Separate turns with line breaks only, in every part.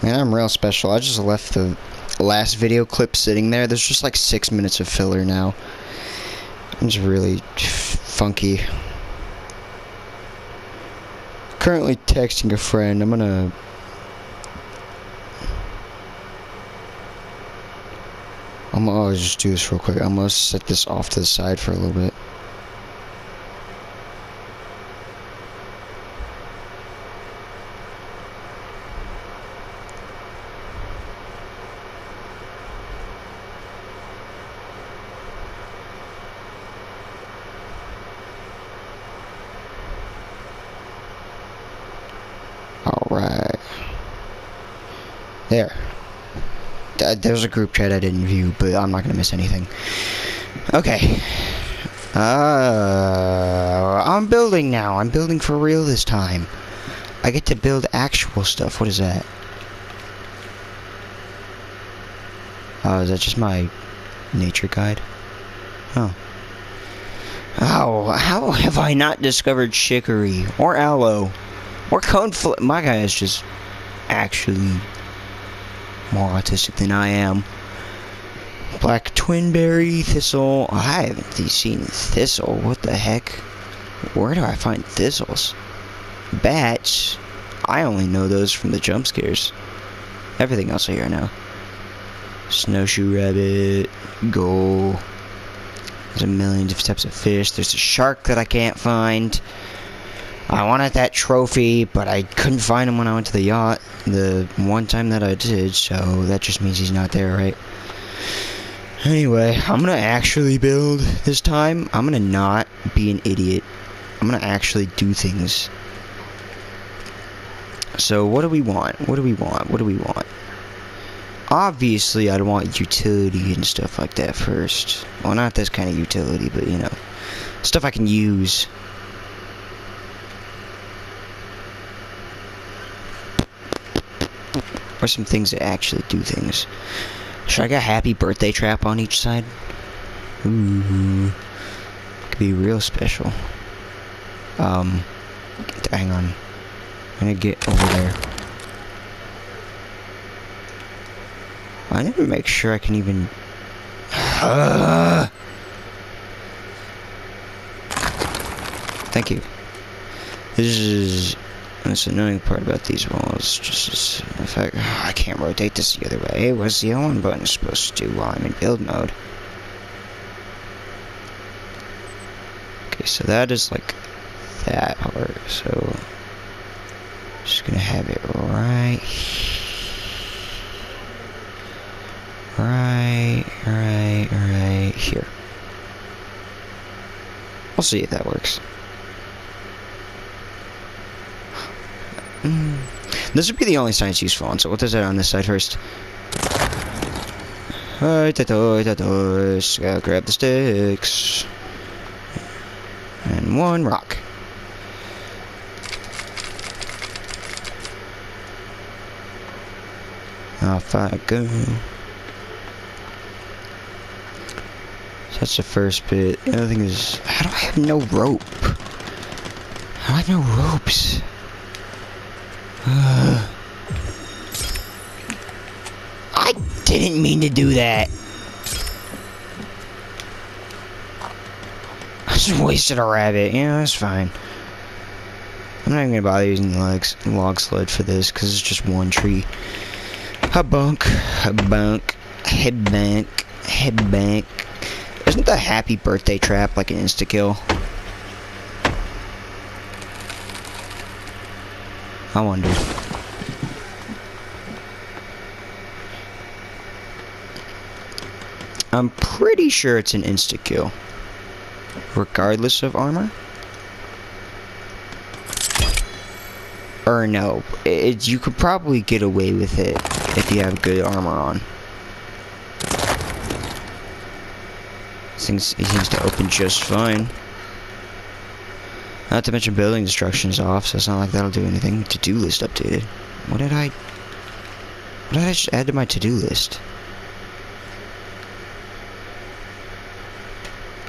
Man, I'm real special. I just left the last video clip sitting there. There's just like 6 minutes of filler now. It's really funky. Currently texting a friend. I'll just do this real quick. I'm gonna set this off to the side for a little bit. Alright. There. There's a group chat I didn't view, but I'm not gonna miss anything. Okay. I'm building now. I'm building for real this time. I get to build actual stuff. What is that? Oh, is that just my nature guide? Oh. Oh, how have I not discovered chicory or aloe or coneflower? My guy is just actually more autistic than I am. Black twinberry, thistle. I haven't seen thistle. What the heck? Where do I find thistles? Bats. I only know those from the jump scares. Everything else I hear now. Snowshoe rabbit. Gull. There's a million different types of fish. There's a shark that I can't find. I wanted that trophy, but I couldn't find him when I went to the yacht. The one time that I did, so that just means he's not there, right? Anyway, I'm gonna actually build this time. I'm gonna not be an idiot. I'm gonna actually do things. So what do we want? What do we want? What do we want? Obviously, I'd want utility and stuff like that first. Well, not this kind of utility, but you know, stuff I can use. Or some things that actually do things. Should I get a happy birthday trap on each side? Ooh. Could be real special. Hang on. I'm gonna get over there. I need to make sure I can even... Thank you. This annoying part about these walls, just the fact I can't rotate this the other way. What's the L1 button supposed to do while I'm in build mode? Okay, so that is like that part. So just gonna have it right here. We'll see if that works. This would be the only sign it's useful on, so what does that on this side first? Grab the sticks. And one rock. Off I go. So that's the first bit. The other thing is, how do I have no rope? How do I have no ropes? I didn't mean to do that. I just wasted a rabbit. Yeah, that's fine. I'm not even gonna bother using the log sled for this because it's just one tree. A bunk. Isn't the happy birthday trap like an insta-kill? I wonder. I'm pretty sure it's an insta-kill. Regardless of armor? Or no. You could probably get away with it if you have good armor on. It seems to open just fine. Not to mention building destruction's off, so it's not like that'll do anything. To-do list updated. What did I just add to my to-do list?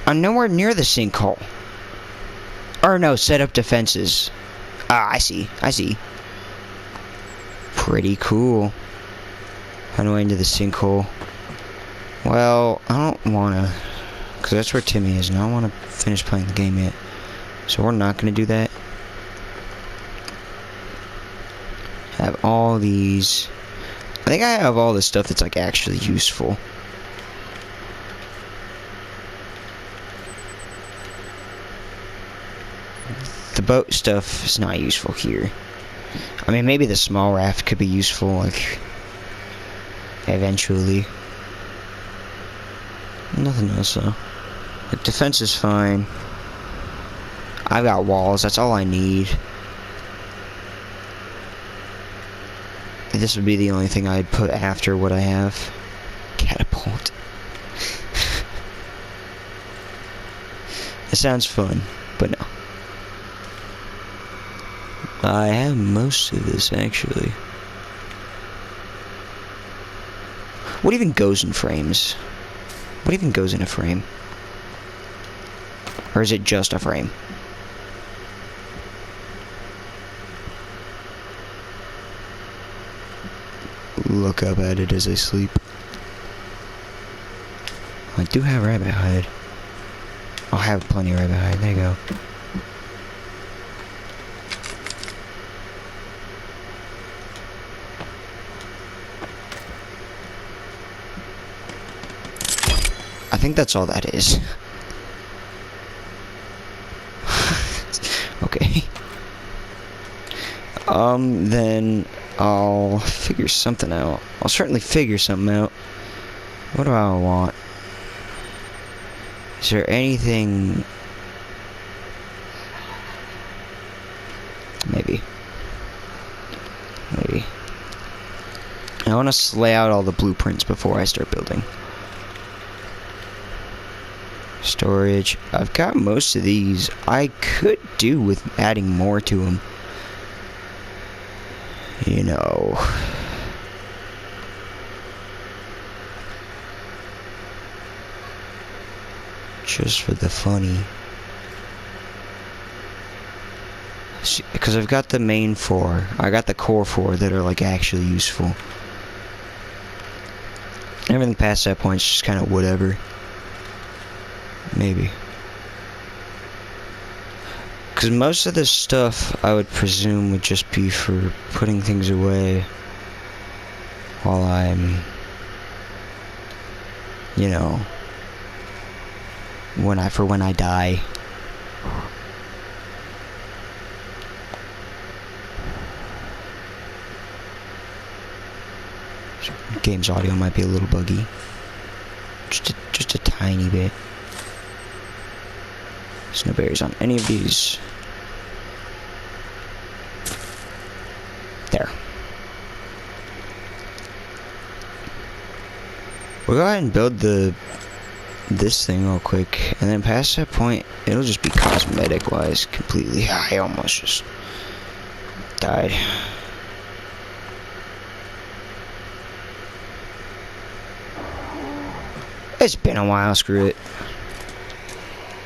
I'm nowhere near the sinkhole. Or no, set up defenses. Ah, I see. pretty cool. Find a way into the sinkhole. Well, I don't wanna, because that's where Timmy is, and I don't wanna finish playing the game yet. So we're not gonna do that. Have all these. I think I have all the stuff that's like actually useful. The boat stuff is not useful here. I mean, maybe the small raft could be useful, like, eventually. Nothing else, though. The defense is fine. I've got walls, that's all I need. This would be the only thing I'd put after what I have. Catapult. It sounds fun, but no. I have most of this, actually. What even goes in frames? What even goes in a frame? Or is it just a frame? Look up at it as I sleep. I do have rabbit hide. I'll have plenty of rabbit hide. There you go. I think that's all that is. Okay. Then I'll figure something out. I'll certainly figure something out. What do I want? Is there anything? Maybe. I want to lay out all the blueprints before I start building. Storage. I've got most of these. I could do with adding more to them. You know. Just for the funny. Because I've got the main 4. I got the core 4 that are like actually useful. Everything past that point is just kind of whatever. Maybe. Because most of this stuff, I would presume, would just be for putting things away while I'm, you know, when I die. Game's audio might be a little buggy. Just a tiny bit. There's no berries on any of these. There. We'll go ahead and build this thing real quick, and then past that point, it'll just be cosmetic-wise completely. I almost just died. It's been a while, screw it.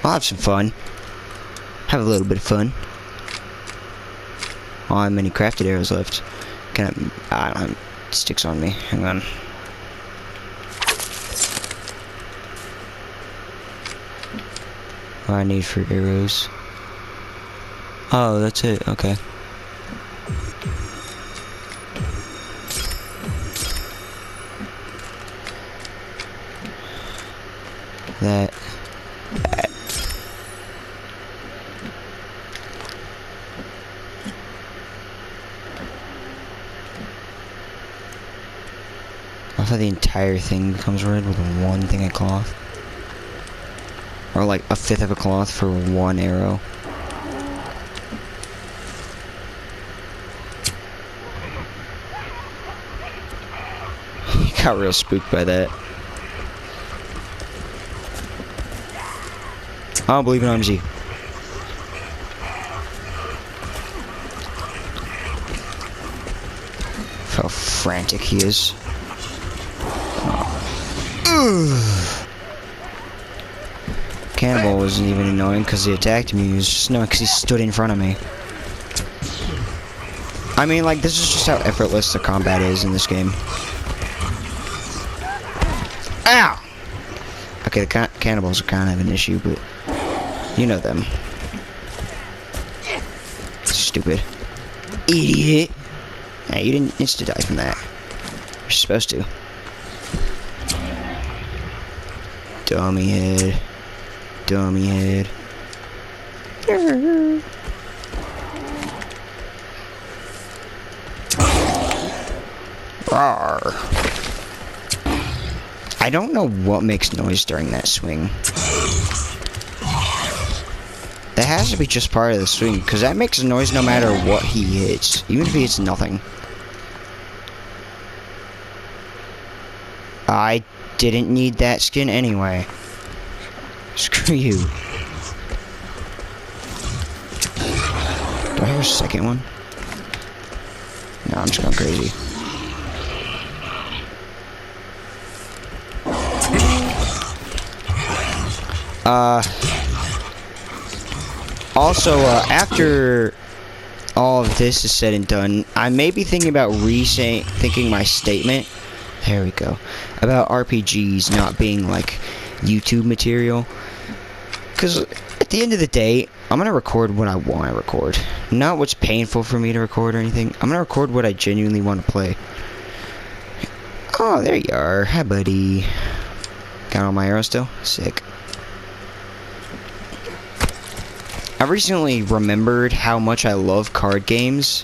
I'll have some fun. Have a little bit of fun. Oh, I have many crafted arrows left. I don't have sticks on me. Hang on. What I need for arrows. Oh, that's it. Okay. That. I thought the entire thing becomes red with one thing of cloth. Or like a fifth of a cloth for one arrow. Got real spooked by that. I don't believe in RMG. How frantic he is. Cannibal wasn't even annoying because he attacked me. He was just annoying because he stood in front of me. I mean, like, this is just how effortless the combat is in this game. Ow! Okay, the cannibals are kind of an issue, but you know them. Stupid. Idiot! Nah, you didn't insta-die from that. You're supposed to. Dummy head. Dummy head. Rawr. I don't know what makes noise during that swing. That has to be just part of the swing, because that makes a noise no matter what he hits, even if he hits nothing. I didn't need that skin anyway. Screw you. Do I hear a second one? No, I'm just going crazy. Also, after all of this is said and done, I may be thinking about rethinking my statement. There we go. About RPGs not being like YouTube material. Because at the end of the day, I'm going to record what I want to record. Not what's painful for me to record or anything. I'm going to record what I genuinely want to play. Oh, there you are. Hi, buddy. Got all my arrows still? Sick. I recently remembered how much I love card games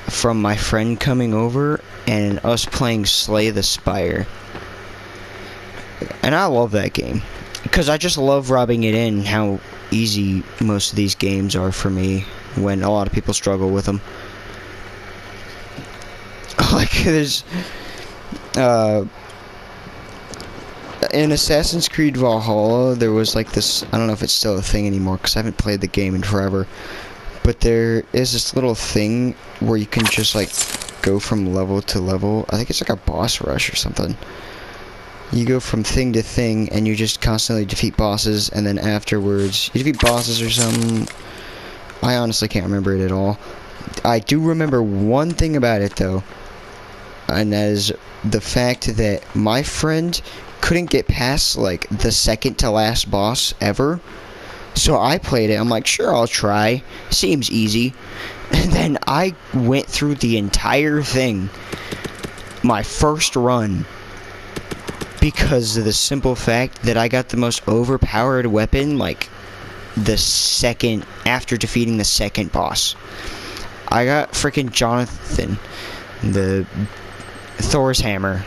from my friend coming over and us playing Slay the Spire. And I love that game. Because I just love rubbing it in how easy most of these games are for me when a lot of people struggle with them. Like, there's... in Assassin's Creed Valhalla, there was like this, I don't know if it's still a thing anymore because I haven't played the game in forever, but there is this little thing where you can just like go from level to level. I think it's like a boss rush or something. You go from thing to thing and you just constantly defeat bosses, and then afterwards you defeat bosses or something. I honestly can't remember it at all. I do remember one thing about it though, and that is the fact that my friend couldn't get past like the second to last boss ever. So I played it. I'm like, sure, I'll try. Seems easy. And then I went through the entire thing, my first run, because of the simple fact that I got the most overpowered weapon like the second after defeating the second boss. I got freaking Jonathan, the Thor's hammer.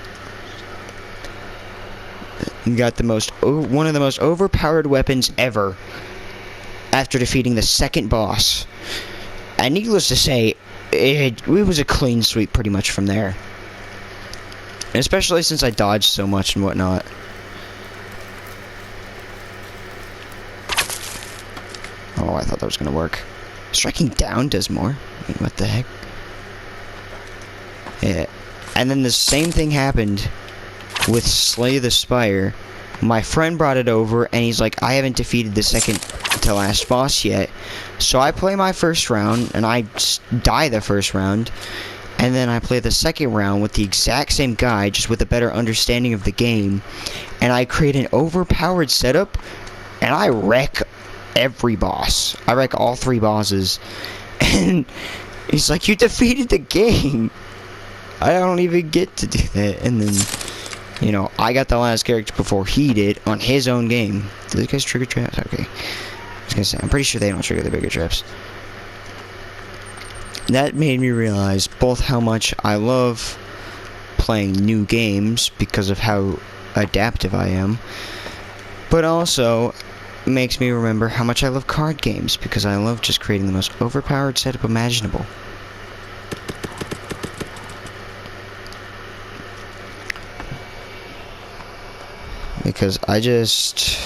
You got the one of the most overpowered weapons ever after defeating the second boss. And needless to say, it was a clean sweep pretty much from there. Especially since I dodged so much and whatnot. Oh, I thought that was gonna work. Striking down does more. I mean, what the heck? Yeah. And then the same thing happened with Slay the Spire. My friend brought it over and he's like, I haven't defeated the second to last boss yet. So I play my first round and I die the first round, and then I play the second round with the exact same guy, just with a better understanding of the game, and I create an overpowered setup and I wreck every boss. I wreck all 3 bosses. And he's like, you defeated the game. I don't even get to do that. And then, you know, I got the last character before he did on his own game. Do these guys trigger traps? Okay. I was gonna say, I'm pretty sure they don't trigger the bigger traps. That made me realize both how much I love playing new games because of how adaptive I am, but also makes me remember how much I love card games because I love just creating the most overpowered setup imaginable. Because I just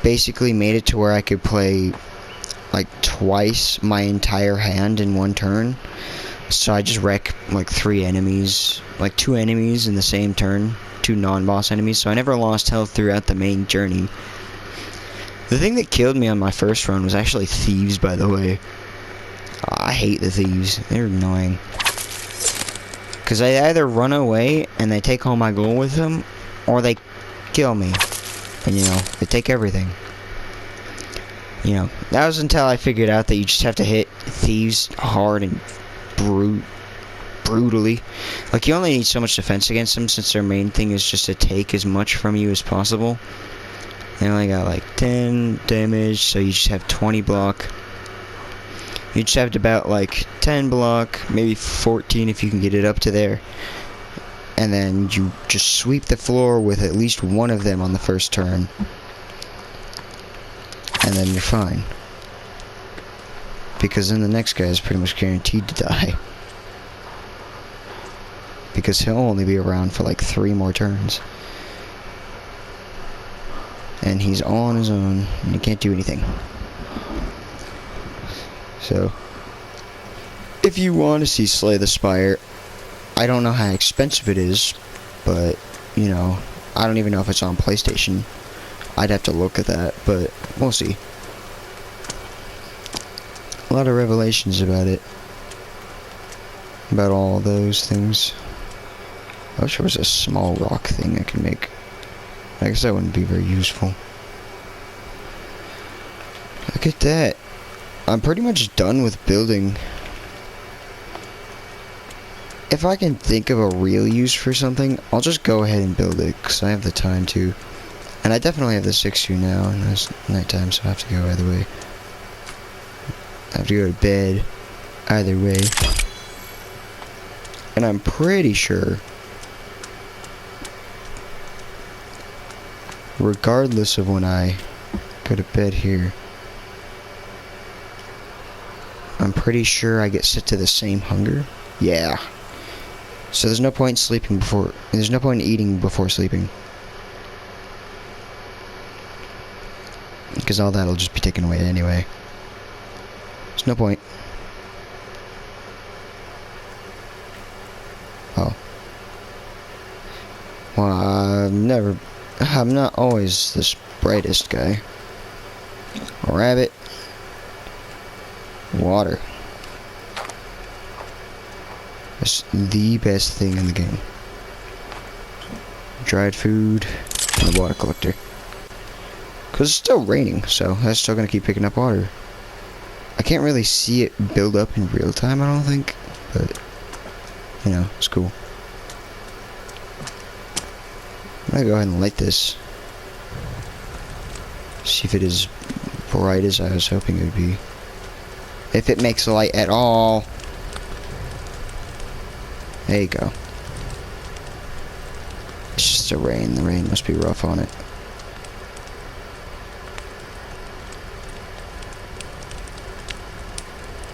basically made it to where I could play like twice my entire hand in one turn. So I just wreck like 3 enemies, like 2 enemies in the same turn, 2 non-boss enemies. So I never lost health throughout the main journey. The thing that killed me on my first run was actually thieves, by the way. I hate the thieves. They're annoying. Because they either run away and they take all my gold with them, or they kill me. And, you know, they take everything. You know, that was until I figured out that you just have to hit thieves hard and brutally. Like, you only need so much defense against them, since their main thing is just to take as much from you as possible. They only got like 10 damage, so you just have 20 block. You just have about like 10 block, maybe 14 if you can get it up to there. And then you just sweep the floor with at least one of them on the first turn. And then you're fine. Because then the next guy is pretty much guaranteed to die. Because he'll only be around for like 3 more turns. And he's all on his own, and he can't do anything. So, if you want to see Slay the Spire, I don't know how expensive it is, but, you know, I don't even know if it's on PlayStation. I'd have to look at that, but we'll see. A lot of revelations about it. About all those things. I wish there was a small rock thing I could make. I guess that wouldn't be very useful. Look at that. I'm pretty much done with building. If I can think of a real use for something, I'll just go ahead and build it, because I have the time to. And I definitely have the 6-2 now, and it's nighttime, so I have to go either way. I have to go to bed either way. And I'm pretty sure, regardless of when I go to bed here, I'm pretty sure I get set to the same hunger. Yeah. So there's no point sleeping before. There's no point in eating before sleeping. Because all that'll just be taken away anyway. There's no point. Oh. Well, I'm not always the brightest guy. A rabbit. Water. That's the best thing in the game. Dried food and a water collector. Because it's still raining, so that's still going to keep picking up water. I can't really see it build up in real time, I don't think. But, you know, it's cool. I'm going to go ahead and light this. See if it is bright as I was hoping it would be. If it makes light at all. There you go. It's just the rain. The rain must be rough on it.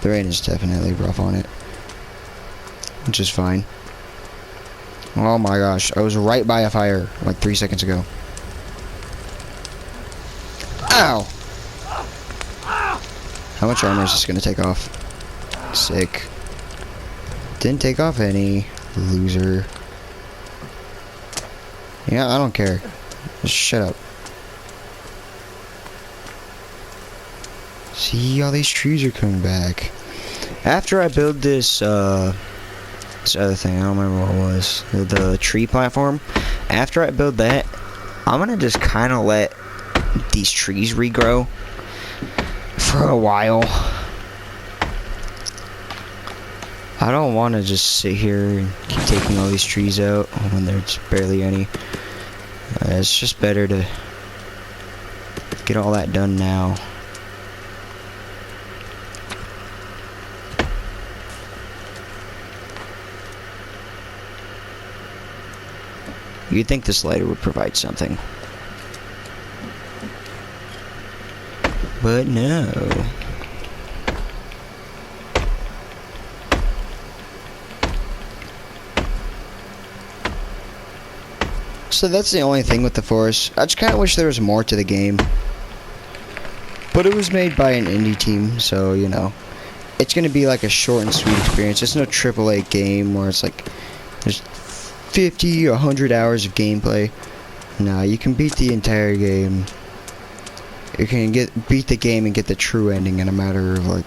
The rain is definitely rough on it. Which is fine. Oh my gosh. I was right by a fire like 3 seconds ago. Ow! How much armor is this going to take off? Sick. Didn't take off any. Loser. Yeah, I don't care. Just shut up. See, all these trees are coming back. After I build this, this other thing, I don't remember what it was. The tree platform. After I build that, I'm gonna just kind of let these trees regrow for a while. I don't want to just sit here and keep taking all these trees out when there's barely any. It's just better to get all that done now. You'd think this lighter would provide something. But no. So that's the only thing with the forest. I just kind of wish there was more to the game. But it was made by an indie team, so, you know. It's going to be like a short and sweet experience. It's no AAA game where it's like there's 50 or 100 hours of gameplay. No, you can beat the entire game. You can beat the game and get the true ending in a matter of like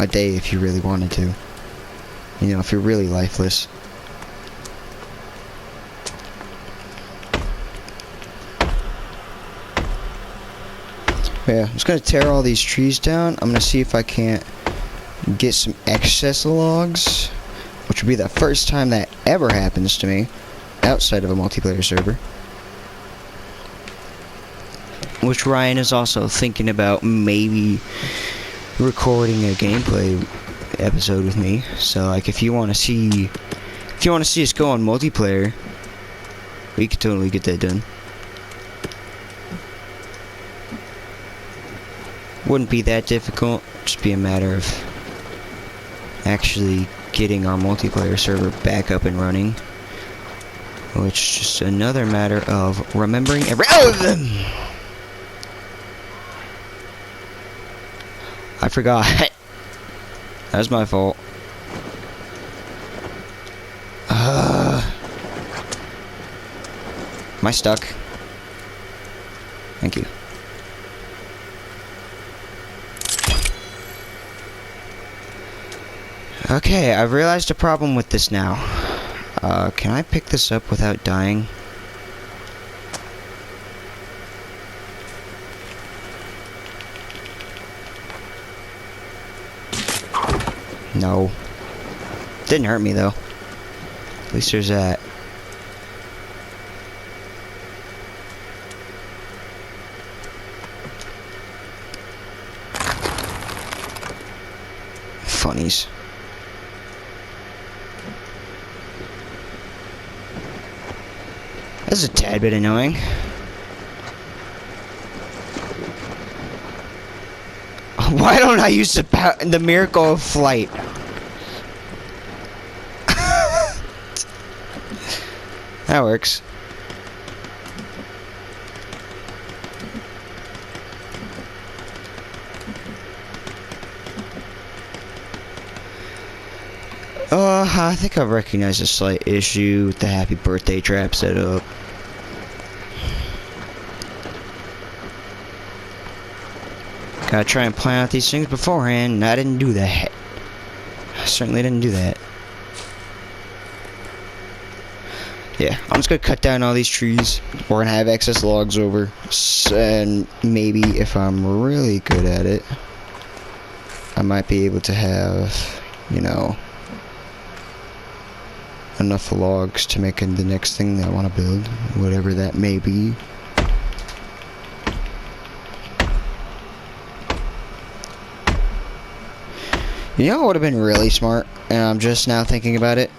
a day if you really wanted to. You know, if you're really lifeless. Yeah, I'm just gonna tear all these trees down. I'm gonna see if I can't get some excess logs, which would be the first time that ever happens to me outside of a multiplayer server. Which Ryan is also thinking about maybe recording a gameplay episode with me. So like if you want to see us go on multiplayer, we could totally get that done. Wouldn't be that difficult, just be a matter of actually getting our multiplayer server back up and running. Which is just another matter of remembering I forgot. That was my fault. Am I stuck? Thank you. Okay, I've realized a problem with this now. Can I pick this up without dying? No. Didn't hurt me though. At least there's that. Funnies. That's a tad bit annoying. Why don't I use the miracle of flight? That works. I think I've recognized a slight issue with the happy birthday trap setup. Gotta try and plan out these things beforehand, and I didn't do that. I certainly didn't do that. Yeah, I'm just gonna cut down all these trees. We're gonna have excess logs over, and maybe if I'm really good at it, I might be able to have, you know, enough logs to make the next thing that I want to build, whatever that may be. You know what would have been really smart, and I'm just now thinking about it?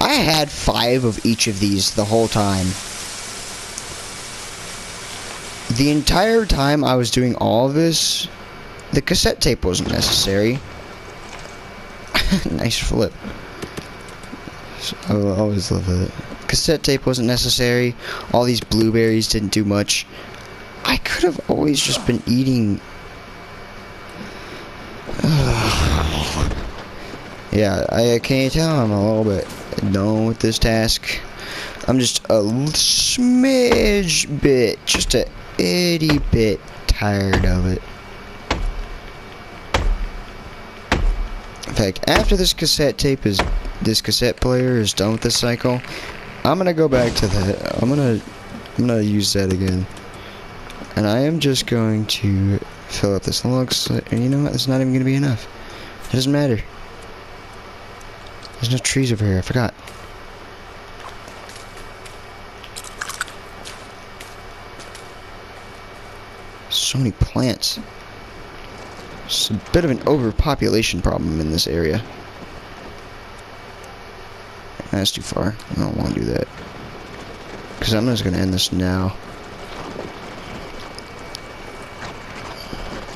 I had 5 of each of these the whole time. The entire time I was doing all of this, the cassette tape wasn't necessary. Nice flip. I will always love that. Cassette tape wasn't necessary. All these blueberries didn't do much. I could have always just been eating. Yeah, can you tell I'm a little bit done with this task? I'm just a smidge bit, just a itty bit tired of it. In fact, after this cassette player is done with this cycle, I'm gonna go back to that. I'm gonna use that again, and I am just going to fill up this log slit. And you know what? It's not even gonna be enough. It doesn't matter. There's no trees over here. I forgot. So many plants. It's a bit of an overpopulation problem in this area. That's too far. I don't want to do that. Because I'm just going to end this now.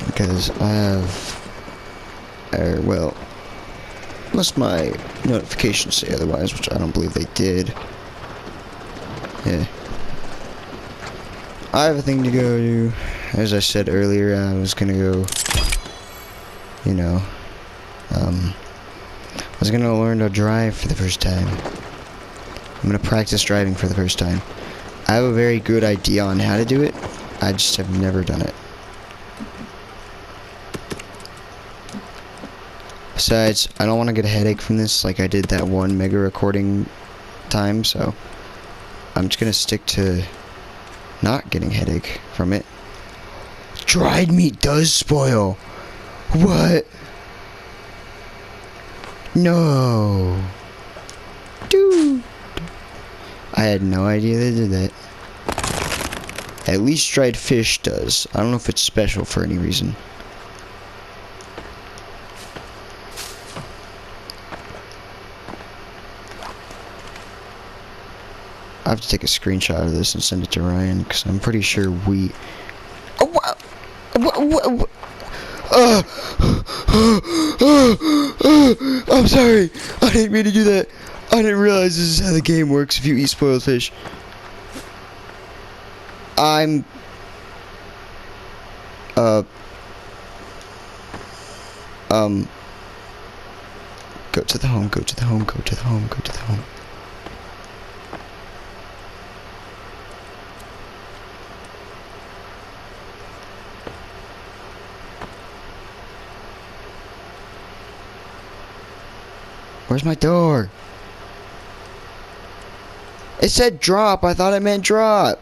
Because I have... well... unless my notifications say otherwise, which I don't believe they did. Yeah. I have a thing to go do. As I said earlier, I was gonna go, you know, I was gonna learn to drive for the first time. I'm gonna practice driving for the first time. I have a very good idea on how to do it. I just have never done it. Besides, I don't want to get a headache from this like I did that one mega recording time, so I'm just gonna stick to not getting a headache from it. Dried meat does spoil. What? No. Dude. I had no idea they did that. At least dried fish does. I don't know if it's special for any reason. I have to take a screenshot of this and send it to Ryan, because I'm pretty sure we... Oh, what? I'm sorry. I didn't mean to do that. I didn't realize this is how the game works if you eat spoiled fish. I'm... Go to the home, go to the home, go to the home, go to the home. Where's my door? It said drop. I thought it meant drop.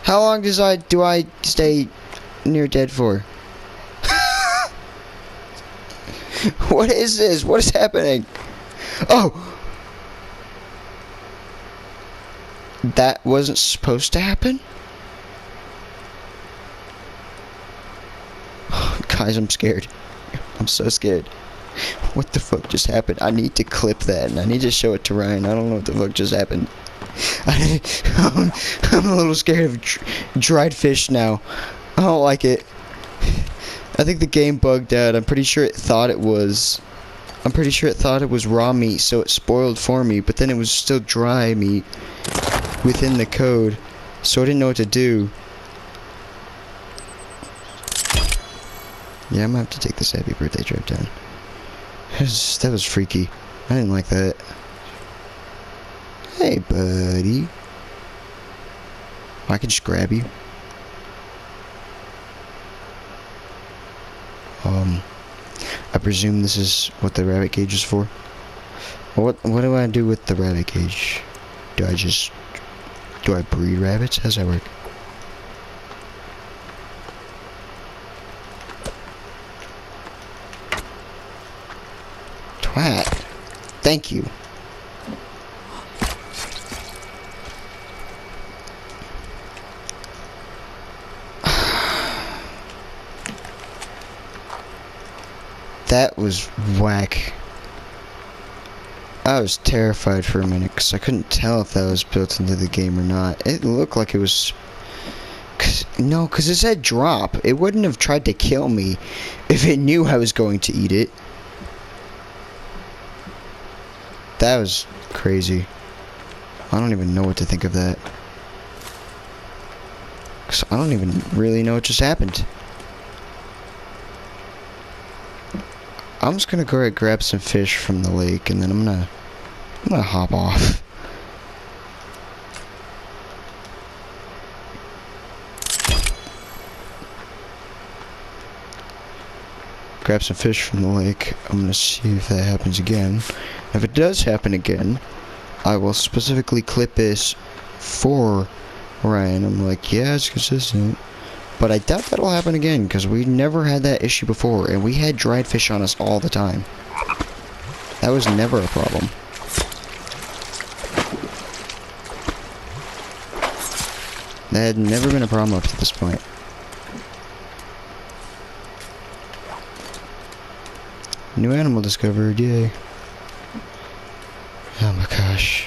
How long do I stay near dead for? What is this? What is happening? Oh! That wasn't supposed to happen? Guys, I'm scared. I'm so scared. What the fuck just happened? I need to clip that and I need to show it to Ryan. I don't know what the fuck just happened. I'm a little scared of dried fish now. I don't like it. I think the game bugged out. I'm pretty sure it thought it was raw meat, so it spoiled for me, but then it was still dry meat within the code, so I didn't know what to do. Yeah, I'm gonna have to take this happy birthday trip down. That was freaky. I didn't like that. Hey, buddy. I can just grab you. I presume this is what the rabbit cage is for. What do I do with the rabbit cage? Do I breed rabbits? How does that work? Twat. Thank you. That was whack. I was terrified for a minute because I couldn't tell if that was built into the game or not. It looked like it was... Because it said drop. It wouldn't have tried to kill me if it knew I was going to eat it. That was crazy. I don't even know what to think of that. Because I don't even really know what just happened. I'm just gonna go ahead and grab some fish from the lake, and then I'm gonna hop off. Grab some fish from the lake. I'm gonna see if that happens again. If it does happen again, I will specifically clip this for Ryan. I'm like, yeah, it's consistent. But I doubt that'll happen again, because we never had that issue before, and we had dried fish on us all the time. That was never a problem. That had never been a problem up to this point. New animal discovered, yay. Oh my gosh.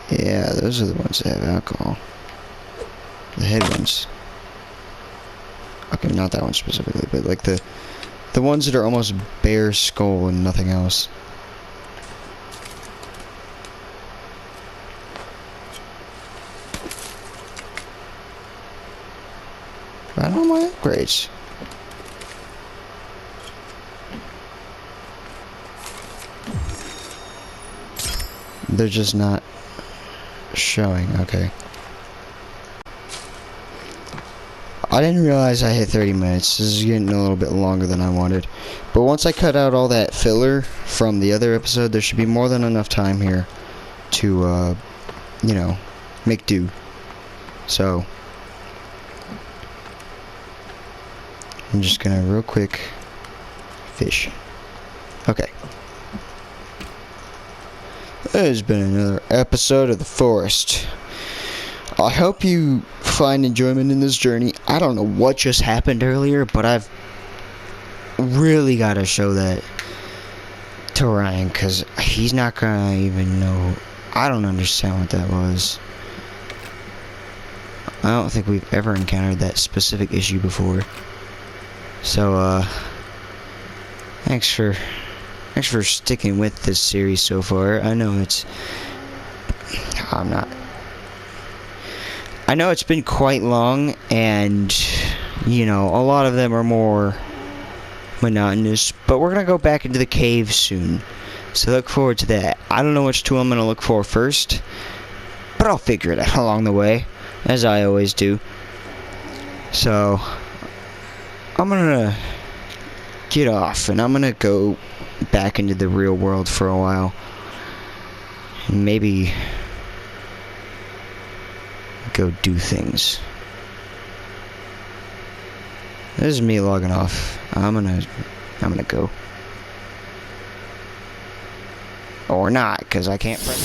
Yeah, those are the ones that have alcohol. The head ones. Okay, not that one specifically, but like the ones that are almost bare skull and nothing else. Right on my upgrades. They're just not showing. Okay. I didn't realize I hit 30 minutes. This is getting a little bit longer than I wanted. But once I cut out all that filler from the other episode, there should be more than enough time here to, you know, make do. So, I'm just gonna real quick fish. Okay. There's been another episode of The Forest. I hope you find enjoyment in this journey. I don't know what just happened earlier, but I've really got to show that to Ryan, because he's not gonna even know. I don't understand what that was. I don't think we've ever encountered that specific issue before. So, thanks for sticking with this series so far. I know it's been quite long, and, you know, a lot of them are more monotonous, but we're gonna go back into the cave soon, so look forward to that. I don't know which two I'm gonna look for first, but I'll figure it out along the way, as I always do. So, I'm gonna get off, and I'm gonna go back into the real world for a while, and maybe go do things. This is me logging off. I'm gonna go. Or not, because I can't press